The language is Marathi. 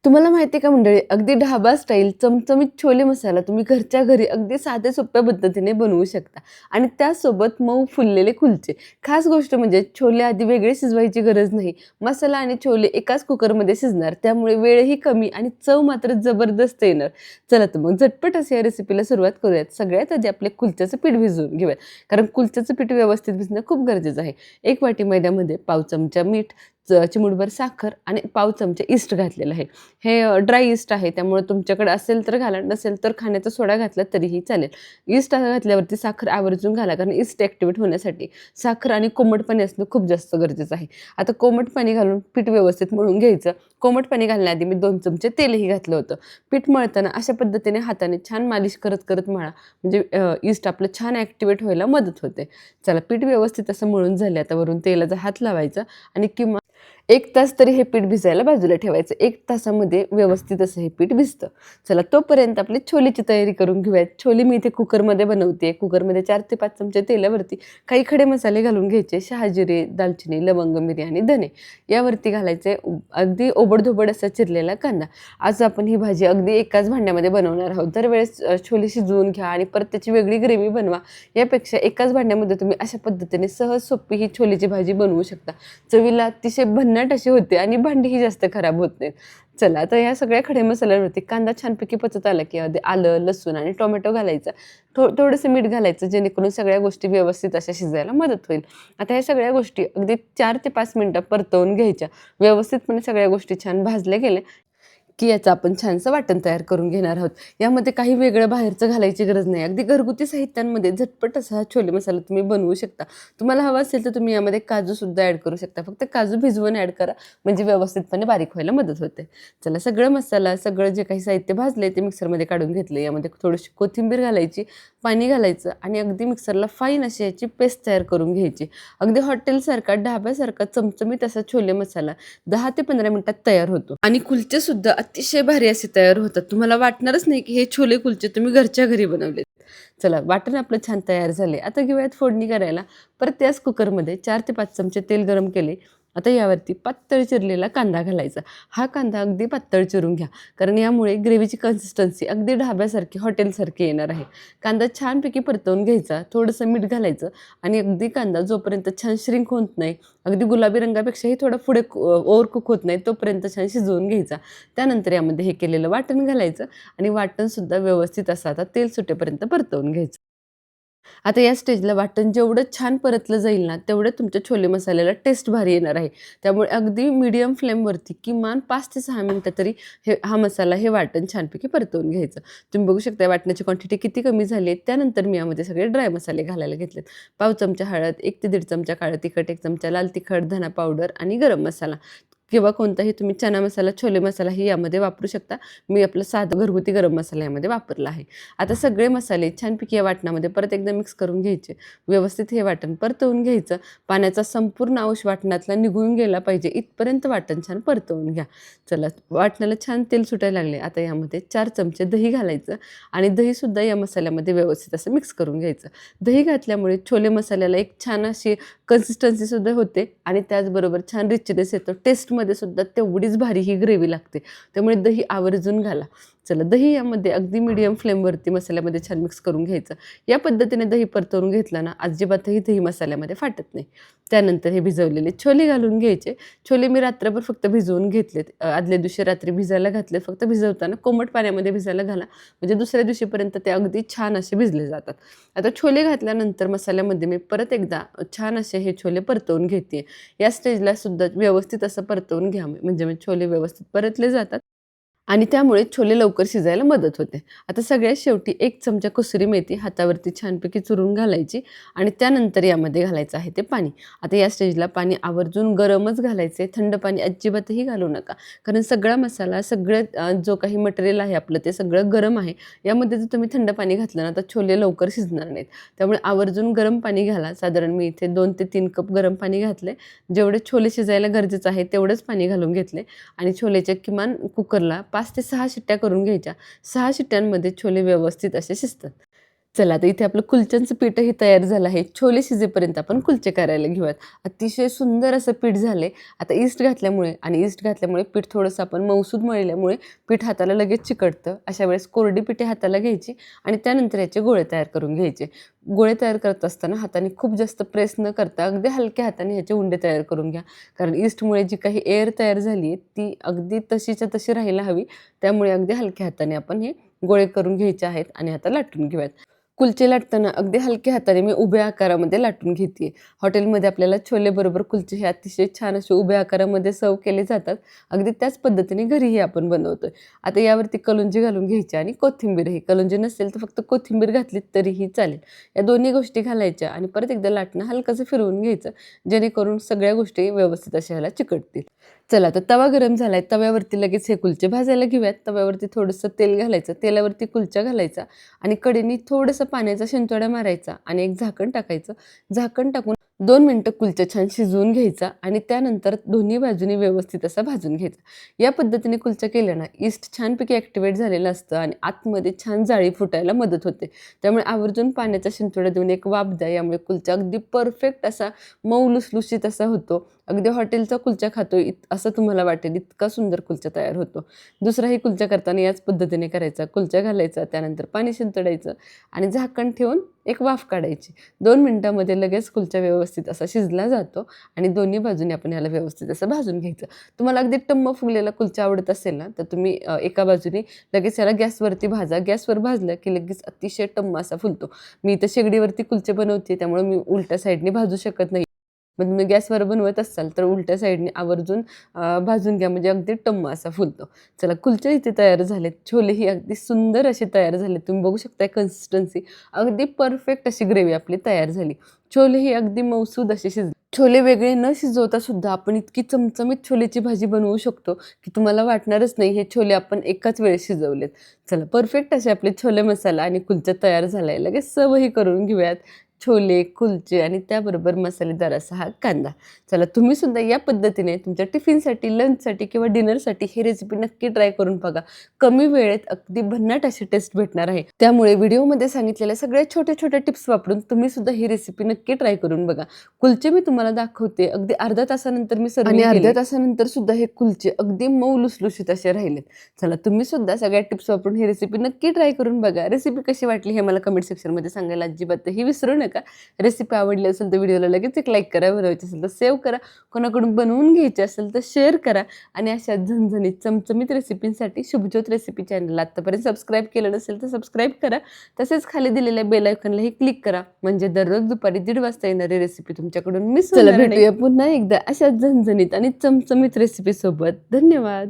तुम्हाला माहिती आहे का मंडळी, अगदी ढाबा स्टाईल चमचमीत छोले मसाला तुम्ही घरच्या घरी अगदी साध्या सोप्या पद्धतीने बनवू शकता आणि त्यासोबत मऊ फुललेले कुलचे. खास गोष्ट म्हणजे छोले आधी वेगळे शिजवायची गरज नाही. मसाला आणि छोले एकाच कुकरमध्ये शिजणार, त्यामुळे वेळही कमी आणि चव मात्र जबरदस्त येणार. चला तर मग झटपट अशा या रेसिपीला सुरुवात करूयात. सगळ्यात आधी आपले कुलच्याचं पीठ भिजवून घेऊयात, कारण कुलच्याचं पीठ व्यवस्थित भिजणं खूप गरजेचं आहे. 1 वाटी मैद्यामध्ये पाव चमचा मीठ, चिमूटभर साखर आणि पाव चमचा ईस्ट घातलेलं आहे. हे ड्राय ईस्ट आहे, त्यामुळे तुमच्याकडे असेल तर घाला, नसेल तर खाण्याचा सोडा घातला तरीही चालेल. ईस्ट घातल्यावरती साखर आवर्जून घाला, कारण ईस्ट ॲक्टिव्हेट होण्यासाठी साखर आणि कोमट पाणी असणं खूप जास्त गरजेचं आहे. आता कोमट पाणी घालून पीठ व्यवस्थित मळून घ्यायचं. कोमट पाणी घालण्याआधी मी 2 चमचे तेलही घातलं होतं. पीठ मळताना अशा पद्धतीने हाताने छान मालिश करत करत मळा, म्हणजे ईस्ट आपलं छान ॲक्टिव्हेट व्हायला मदत होते. चला, पीठ व्यवस्थित असं मळून झाले. आता वरून तेलाचा हात लावायचा आणि किंवा 1 तास तरी हे पीठ भिजायला बाजूला ठेवायचं. 1 तासामध्ये व्यवस्थित असं हे पीठ भिजतं. चला, तोपर्यंत आपली छोलेची तयारी करून घेऊयात. छोले मी इथे कुकरमध्ये बनवते. कुकरमध्ये 4 ते 5 चमचे तेलावरती काही खडे मसाले घालून घ्यायचे. शहाजिरे, दालचिनी, लवंग, मिरी आणि धने. यावरती घालायचे अगदी ओबडधोबड असा चिरलेला कांदा. आज आपण ही भाजी अगदी एकाच भांड्यामध्ये बनवणार आहोत. दरवेळेस छोले शिजवून घ्या आणि परत त्याची वेगळी ग्रेव्ही बनवा. यापेक्षा एकाच भांड्यामध्ये तुम्ही अशा पद्धतीने सहज सोपी ही छोलेची भाजी बनवू शकता. चवीला अतिशय भन्नाट अशी होते आणि भांडीही जास्त खराब होत नाहीत. चला, आता या सगळ्या खडे मसाल्यांवरती कांदा छानपैकी पचत आला की आलं, लसूण आणि टोमॅटो घालायचा. थोडंसं मीठ घालायचं, जेणेकरून सगळ्या गोष्टी व्यवस्थित अशा शिजायला मदत होईल. आता ह्या सगळ्या गोष्टी अगदी 4 ते 5 मिनिटं परतवून घ्यायच्या. व्यवस्थितपणे सगळ्या गोष्टी छान भाजल्या गेल्या की याचं आपण छानसं वाटण तयार करून घेणार आहोत. यामध्ये काही वेगळं बाहेरचं घालायची गरज नाही. अगदी घरगुती साहित्यांमध्ये झटपट असा हा छोले मसाला तुम्ही बनवू शकता. तुम्हाला हवा असेल तर तुम्ही यामध्ये काजूसुद्धा ॲड करू शकता. फक्त काजू भिजवून ॲड करा, म्हणजे व्यवस्थितपणे बारीक व्हायला मदत होते. चला, सगळं मसाला, सगळं जे काही साहित्य भाजले ते मिक्सरमध्ये काढून घेतले. यामध्ये थोडीशी कोथिंबीर घालायची, पाणी घालायचं आणि अगदी मिक्सरला फाईन अशी याची पेस्ट तयार करून घ्यायची. अगदी हॉटेलसारखा, ढाब्यासारखा चमचमीत असा छोले मसाला 10 ते 15 मिनिटात तयार होतो आणि कुलचेसुद्धा अतिशय भारी असे तयार होतात. तुम्हाला वाटणारच नाही की हे छोले कुलचे तुम्ही घरच्या घरी बनवलेत. चला, वाटण आपलं छान तयार झाले. आता घेऊयात फोडणी करायला. परत त्याच कुकरमध्ये 4 ते 5 चमचे तेल गरम केले. आता यावरती पातळ चिरलेला कांदा घालायचा. हा कांदा अगदी पातळ चिरून घ्या, कारण यामुळे ग्रेव्हीची कन्सिस्टन्सी अगदी ढाब्यासारखी, हॉटेलसारखी येणार आहे. कांदा छानपैकी परतवून घ्यायचा. थोडंसं मीठ घालायचं आणि अगदी कांदा जोपर्यंत छान श्रिंक होत नाही, अगदी गुलाबी रंगापेक्षाही थोडा पुढे ओव्हर कुक होत नाही, तोपर्यंत छान शिजवून घ्यायचा. त्यानंतर यामध्ये हे केलेलं वाटण घालायचं आणि वाटणसुद्धा व्यवस्थित असं आता तेल सुटेपर्यंत परतवून घ्यायचं. आता या स्टेजला वाटण जेवढं छान परतलं जाईल ना, तेवढं तुमच्या छोले मसाल्याला टेस्ट भारी येणार आहे. त्यामुळे अगदी मीडियम फ्लेमवरती किमान 5 ते 6 मिनिटं तरी हा मसाला, हे वाटण छानपैकी परतवून घ्यायचं. तुम्ही बघू शकता वाटणाची क्वांटिटी किती कमी झाली आहे. त्यानंतर मी यामध्ये सगळे ड्राय मसाले घालायला घेतलेत. पाव चमचा हळद, 1 ते 1.5 चमचा काळं तिखट, 1 चमचा लाल तिखट, धना पावडर आणि गरम मसाला किंवा कोणताही तुम्ही चना मसाला, छोले मसालाही यामध्ये वापरू शकता. मी आपलं साधं घरगुती गरम मसाला यामध्ये वापरला आहे. आता सगळे मसाले छानपैकी या वाटणामध्ये परत एकदा मिक्स करून घ्यायचे. व्यवस्थित हे वाटण परतवून घ्यायचं. पाण्याचा संपूर्ण अंश वाटणातला निघून गेला पाहिजे, इथपर्यंत वाटण छान परतवून घ्या. चला, वाटणाला छान तेल सुटायला लागले. आता यामध्ये 4 चमचे दही घालायचं आणि दहीसुद्धा या मसाल्यामध्ये व्यवस्थित असं मिक्स करून घ्यायचं. दही घातल्यामुळे छोले मसाल्याला एक छान अशी कन्सिस्टन्सीसुद्धा होते आणि त्याचबरोबर छान रिचनेस येतो. टेस्टमध्ये सुद्धा तेवढीच भारी ही ग्रेव्ही लागते. त्यामुळे दही आवर्जून घाला. चला, दही यामध्ये अगदी मीडियम फ्लेमवरती मसाल्यामध्ये छान मिक्स करून घ्यायचं. या पद्धतीने दही परतवून घेतलं ना, अजिबातही दही मसाल्यामध्ये फाटत नाही. त्यानंतर हे भिजवलेले छोले घालून घ्यायचे. छोले मी रात्रभर फक्त भिजवून घेतलेत. आदल्या दिवशी रात्री भिजायला घातलेत. फक्त भिजवताना कोमट पाण्यामध्ये भिजायला घाला, म्हणजे दुसऱ्या दिवशीपर्यंत ते अगदी छान असे भिजले जातात. आता छोले घातल्यानंतर मसाल्यामध्ये मी परत एकदा छान असे हे छोले परतवून घेते. या स्टेजला सुद्धा व्यवस्थित असं परतवून घ्या, म्हणजे छोले व्यवस्थित परतले जातात आणि त्यामुळे छोले लवकर शिजायला मदत होते. आता सगळ्यात शेवटी 1 चमचा कसुरी मेथी हातावरती छानपैकी चुरून घालायची आणि त्यानंतर यामध्ये घालायचं आहे ते पाणी. आता या स्टेजला पाणी आवर्जून गरमच घालायचं आहे. थंड पाणी अजिबातही घालू नका, कारण सगळा मसाला, सगळं जो काही मटेरियल आहे आपलं, ते सगळं गरम आहे. यामध्ये जर तुम्ही थंड पाणी घातलं ना, तर छोले लवकर शिजणार नाहीत. त्यामुळे आवर्जून गरम पाणी घाला. साधारण मी इथे 2 ते 3 कप गरम पाणी घातले. जेवढे छोले शिजायला गरजेचं आहे तेवढंच पाणी घालून घेतले आणि छोलेच्या किमान कुकरला 5 ते 6 शिट्ट्या करून घ्यायच्या. 6 शिट्ट्यांमध्ये छोले व्यवस्थित असे शिजतात. चला आता इथे आपलं कुलच्यांचं पीठही तयार झालं आहे. छोले शिजेपर्यंत आपण कुलचे करायला घेऊयात. अतिशय सुंदर असं पीठ झालंय. आता ईस्ट घातल्यामुळे पीठ थोडंसं आपण मऊसूद मळल्यामुळे पीठ हाताला लगेच चिकटतं. अशा वेळेस कोरडी पिठे हाताला घ्यायची आणि त्यानंतर याचे गोळे तयार करून घ्यायचे. गोळे तयार करत असताना हाताने खूप जास्त प्रेस न करता अगदी हलक्या हाताने ह्याचे उंडे तयार करून घ्या. कारण ईस्टमुळे जी काही एअर तयार झाली आहे ती अगदी तशीच्या तशी राहायला हवी. त्यामुळे अगदी हलक्या हाताने आपण हे गोळे करून घ्यायचे आहेत आणि आता लाटून घेऊयात. कुलचे लाटताना अगदी हलक्या हाताने मी उभ्या आकारामध्ये लाटून घेते. हॉटेलमध्ये आपल्याला छोलेबरोबर कुलचे हे अतिशय छान असे उभ्या आकारामध्ये सर्व केले जातात. अगदी त्याच पद्धतीने घरीही आपण बनवतोय. आता यावरती कलुंजी घालून घ्यायची आणि कोथिंबीरही. कलुंजी नसेल तर फक्त कोथिंबीर घातली तरीही चालेल. या दोन्ही गोष्टी घालायच्या आणि परत एकदा लाटणं हलकंसं फिरवून घ्यायचं, जेणेकरून सगळ्या गोष्टी व्यवस्थित अशा ह्याला चिकटतील. चला आता तवा गरम झालाय. तव्यावरती लगेच हे कुलचे भाजायला घेऊयात. तव्यावरती थोडंसं तेल घालायचं. तेलावरती कुलचा घालायचा आणि कढईने थोडंसं पाण्याचा शिंतोडा मारायचा आणि एक झाकण टाकायचं. झाकण टाकून 2 मिनिटं कुलचा छान शिजवून घ्यायचा आणि त्यानंतर दोन्ही बाजूनी व्यवस्थित असा भाजून घ्यायचा. या पद्धतीने कुलचा केला ना, ईस्ट छानपैकी ॲक्टिवेट झालेलं असतं आणि आतमध्ये छान जाळी फुटायला मदत होते. त्यामुळे आवर्जून पाण्याचा शिंतोडा देऊन एक वाफ द्या. यामुळे कुलचा अगदी परफेक्ट असा मऊ लुसलुशीत असा होतो. अगदी हॉटेलचा कुलचा खातोय असं तुम्हाला वाटेल, इतका सुंदर कुलचा तयार होतो. दुसराही कुलचा करताना याच पद्धतीने करायचा. कुलचा घालायचा, त्यानंतर पाणी शिंतोडायचं आणि झाकण ठेवून एक वाफ काढायची. 2 मिनिटांमध्ये लगेच कुलचा व्यवस्थित असा शिजला जातो आणि दोन्ही बाजूने आपण याला व्यवस्थित असं भाजून घ्यायचं. तुम्हाला अगदी टम्म फुगलेला कुलचा आवडत असेल ना, तर तुम्ही एका बाजूने लगेच याला गॅसवरती भाजा. गॅसवर भाजलं की लगेच अतिशय टम्म असा फुलतो. मी इथं शेगडीवरती कुलचे बनवते, त्यामुळे मी उलट्या साईडने भाजू शकत नाही. मग तुम्ही गॅसवर बनवत असाल तर उलट्या साईडने आवर्जून भाजून घ्या, म्हणजे अगदी टम्म असा फुलतो. चला कुलचे इथे तयार झालेत. छोलेही अगदी सुंदर असे तयार झाले. तुम्ही बघू शकताय कन्सिस्टन्सी अगदी परफेक्ट अशी ग्रेव्ही आपली तयार झाली. छोलेही अगदी मऊसूद असे शिजले. छोले वेगळे न शिजवता सुद्धा आपण इतकी चमचमीत छोलेची भाजी बनवू शकतो की तुम्हाला वाटणारच नाही हे छोले आपण एकाच वेळेस शिजवलेत. चला परफेक्ट असे आपले छोले मसाला आणि कुलचा तयार झालाय. लगेच सर्वही करून घेऊयात. छोले, कुलचे आणि त्याबरोबर मसालेदार असा हा कांदा. चला तुम्ही सुद्धा या पद्धतीने तुमच्या टिफिनसाठी, लंचसाठी किंवा डिनरसाठी ही रेसिपी नक्की ट्राय करून बघा. कमी वेळेत अगदी भन्नाट अशी टेस्ट भेटणार आहे. त्यामुळे व्हिडिओमध्ये सांगितलेल्या सगळ्या छोट्या-छोट्या टिप्स वापरून तुम्ही सुद्धा ही रेसिपी नक्की ट्राय करून बघा. कुलचे मी तुम्हाला दाखवते. अगदी अर्ध्या तासानंतर मी सर्व्ह केले आणि अर्ध्या तासानंतर सुद्धा हे कुलचे अगदी मऊ लुसलुशीत असे राहिलेत. चला तुम्ही सुद्धा सगळ्या टिप्स वापरून ही रेसिपी नक्की ट्राय करून बघा. रेसिपी कशी वाटली हे मला कमेंट सेक्शनमध्ये सांगायला अजिबातही विसरू नका. रेसिपी आवडली असेल तर व्हिडिओला लगेच एक लाईक करा. बनवायची असेल तर सेव्ह करा. कोणाकडून बनवून घ्यायची असेल तर शेअर करा. आणि अशा झणझणीत चमचमीत रेसिपींसाठी शुभज्योत रेसिपी चॅनलला आत्तापर्यंत सबस्क्राईब केलं नसेल तर सबस्क्राईब करा. तसेच खाली दिलेल्या बेल आयकॉनलाही क्लिक करा, म्हणजे दररोज दुपारी 1:30 वाजता येणारी रेसिपी तुमच्याकडून मिस होणार नाही. चला भेटूया पुन्हा एकदा अशा झणझणीत आणि चमचमीत रेसिपी सोबत. धन्यवाद.